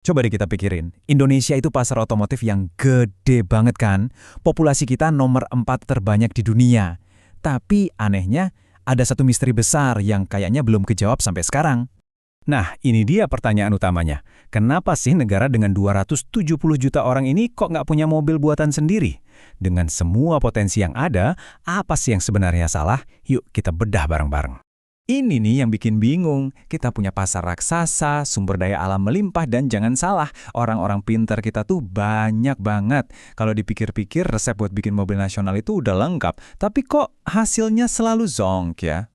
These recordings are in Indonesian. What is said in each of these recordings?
Coba deh kita pikirin, Indonesia itu pasar otomotif yang gede banget kan? Populasi kita nomor 4 terbanyak di dunia. Tapi anehnya, ada satu misteri besar yang kayaknya belum kejawab sampai sekarang. Nah, ini dia pertanyaan utamanya. Kenapa sih negara dengan 270 juta orang ini kok nggak punya mobil buatan sendiri? Dengan semua potensi yang ada, apa sih yang sebenarnya salah? Yuk kita bedah bareng-bareng. Ini nih yang bikin bingung. Kita punya pasar raksasa, sumber daya alam melimpah, dan jangan salah, orang-orang pintar kita tuh banyak banget. Kalau dipikir-pikir, resep buat bikin mobil nasional itu udah lengkap. Tapi kok hasilnya selalu zonk ya?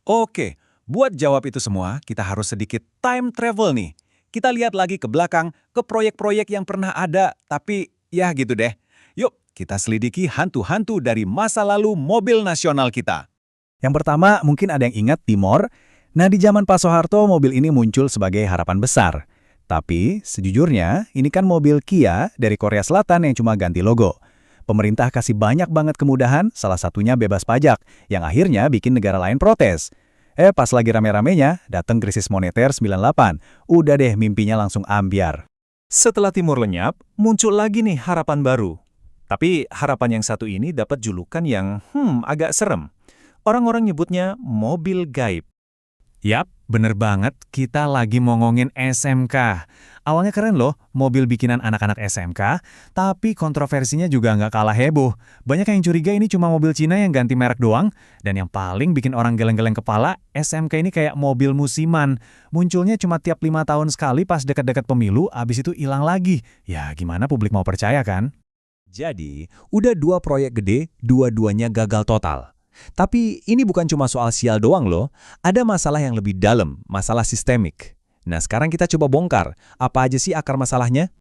Oke, buat jawab itu semua, kita harus sedikit time travel nih. Kita lihat lagi ke belakang, ke proyek-proyek yang pernah ada, tapi ya gitu deh. Yuk, kita selidiki hantu-hantu dari masa lalu mobil nasional kita. Yang pertama, mungkin ada yang ingat Timor. Nah, di zaman Pak Soeharto, mobil ini muncul sebagai harapan besar. Tapi, sejujurnya, ini kan mobil Kia dari Korea Selatan yang cuma ganti logo. Pemerintah kasih banyak banget kemudahan, salah satunya bebas pajak, yang akhirnya bikin negara lain protes. Pas lagi rame-ramenya, datang krisis moneter 98. Udah deh, mimpinya langsung ambyar. Setelah Timur lenyap, muncul lagi nih harapan baru. Tapi harapan yang satu ini dapat julukan yang agak serem. Orang-orang nyebutnya mobil gaib. Yap, bener banget, kita lagi ngomongin SMK. Awalnya keren loh, mobil bikinan anak-anak SMK, tapi kontroversinya juga nggak kalah heboh. Banyak yang curiga ini cuma mobil Cina yang ganti merek doang, dan yang paling bikin orang geleng-geleng kepala, SMK ini kayak mobil musiman. Munculnya cuma tiap 5 tahun sekali pas dekat-dekat pemilu, abis itu hilang lagi. Ya gimana publik mau percaya kan? Jadi, udah 2 proyek gede, dua-duanya gagal total. Tapi ini bukan cuma soal sial doang loh, ada masalah yang lebih dalam, masalah sistemik. Nah sekarang kita coba bongkar, apa aja sih akar masalahnya?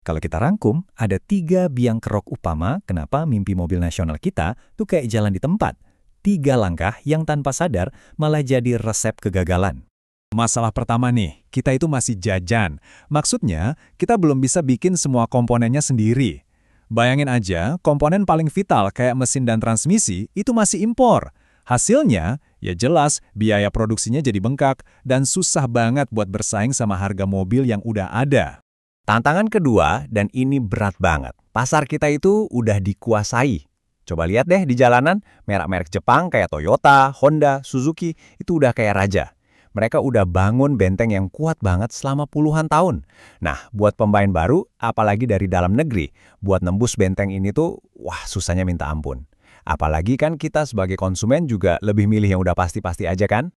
Kalau kita rangkum, ada 3 biang kerok utama kenapa mimpi mobil nasional kita tuh kayak jalan di tempat. 3 langkah yang tanpa sadar malah jadi resep kegagalan. Masalah pertama nih, kita itu masih jajan. Maksudnya, kita belum bisa bikin semua komponennya sendiri. Bayangin aja, komponen paling vital kayak mesin dan transmisi itu masih impor. Hasilnya, ya jelas biaya produksinya jadi bengkak dan susah banget buat bersaing sama harga mobil yang udah ada. Tantangan kedua, dan ini berat banget, pasar kita itu udah dikuasai. Coba lihat deh di jalanan, merek-merek Jepang kayak Toyota, Honda, Suzuki itu udah kayak raja. Mereka udah bangun benteng yang kuat banget selama puluhan tahun. Nah, buat pemain baru, apalagi dari dalam negeri, buat nembus benteng ini tuh, wah susahnya minta ampun. Apalagi kan kita sebagai konsumen juga lebih milih yang udah pasti-pasti aja kan?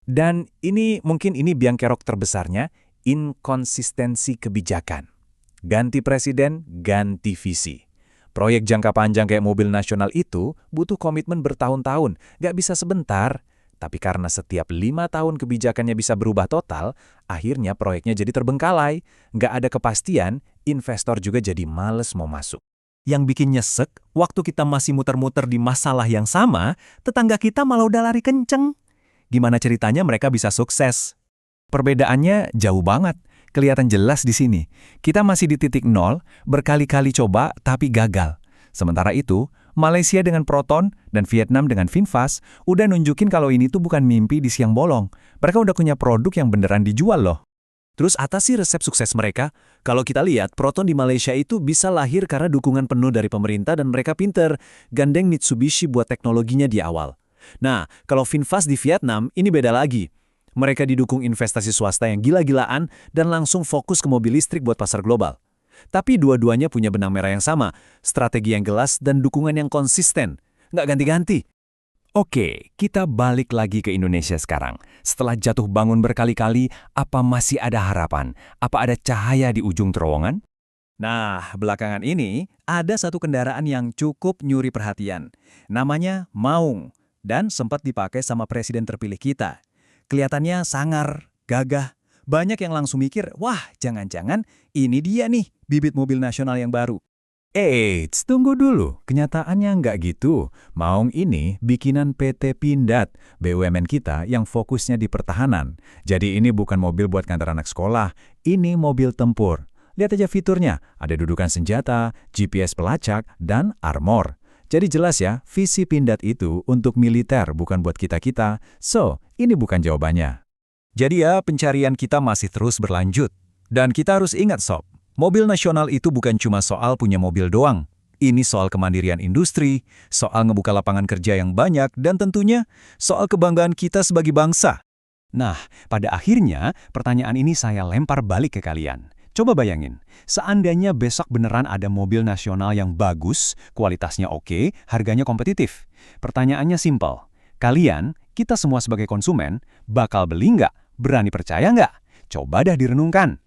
Dan mungkin ini biang kerok terbesarnya, inkonsistensi kebijakan. Ganti presiden, ganti visi. Proyek jangka panjang kayak mobil nasional itu butuh komitmen bertahun-tahun, nggak bisa sebentar. Tapi karena setiap 5 tahun kebijakannya bisa berubah total, akhirnya proyeknya jadi terbengkalai. Nggak ada kepastian, investor juga jadi males mau masuk. Yang bikin nyesek, waktu kita masih muter-muter di masalah yang sama, tetangga kita malah udah lari kenceng. Gimana ceritanya mereka bisa sukses? Perbedaannya jauh banget, kelihatan jelas di sini. Kita masih di titik nol, berkali-kali coba tapi gagal. Sementara itu, Malaysia dengan Proton dan Vietnam dengan VinFast udah nunjukin kalau ini tuh bukan mimpi di siang bolong. Mereka udah punya produk yang beneran dijual loh. Terus atasi resep sukses mereka? Kalau kita lihat, Proton di Malaysia itu bisa lahir karena dukungan penuh dari pemerintah dan mereka pinter, gandeng Mitsubishi buat teknologinya di awal. Nah, kalau VinFast di Vietnam, ini beda lagi. Mereka didukung investasi swasta yang gila-gilaan dan langsung fokus ke mobil listrik buat pasar global. Tapi dua-duanya punya benang merah yang sama, strategi yang jelas dan dukungan yang konsisten. Nggak ganti-ganti. Oke, kita balik lagi ke Indonesia sekarang. Setelah jatuh bangun berkali-kali, apa masih ada harapan? Apa ada cahaya di ujung terowongan? Nah, belakangan ini ada satu kendaraan yang cukup nyuri perhatian. Namanya Maung, dan sempat dipakai sama presiden terpilih kita. Kelihatannya sangar, gagah. Banyak yang langsung mikir, wah jangan-jangan ini dia nih, bibit mobil nasional yang baru. Eits, tunggu dulu, kenyataannya nggak gitu. Maung ini bikinan PT Pindad, BUMN kita yang fokusnya di pertahanan. Jadi ini bukan mobil buat kantor anak sekolah, ini mobil tempur. Lihat aja fiturnya, ada dudukan senjata, GPS pelacak, dan armor. Jadi jelas ya, visi Pindad itu untuk militer bukan buat kita-kita. So, ini bukan jawabannya. Jadi ya, pencarian kita masih terus berlanjut. Dan kita harus ingat, Sob, mobil nasional itu bukan cuma soal punya mobil doang. Ini soal kemandirian industri, soal ngebuka lapangan kerja yang banyak, dan tentunya soal kebanggaan kita sebagai bangsa. Nah, pada akhirnya pertanyaan ini saya lempar balik ke kalian. Coba bayangin, seandainya besok beneran ada mobil nasional yang bagus, kualitasnya oke, harganya kompetitif. Pertanyaannya simpel. Kalian, kita semua sebagai konsumen, bakal beli nggak? Berani percaya nggak? Coba dah direnungkan.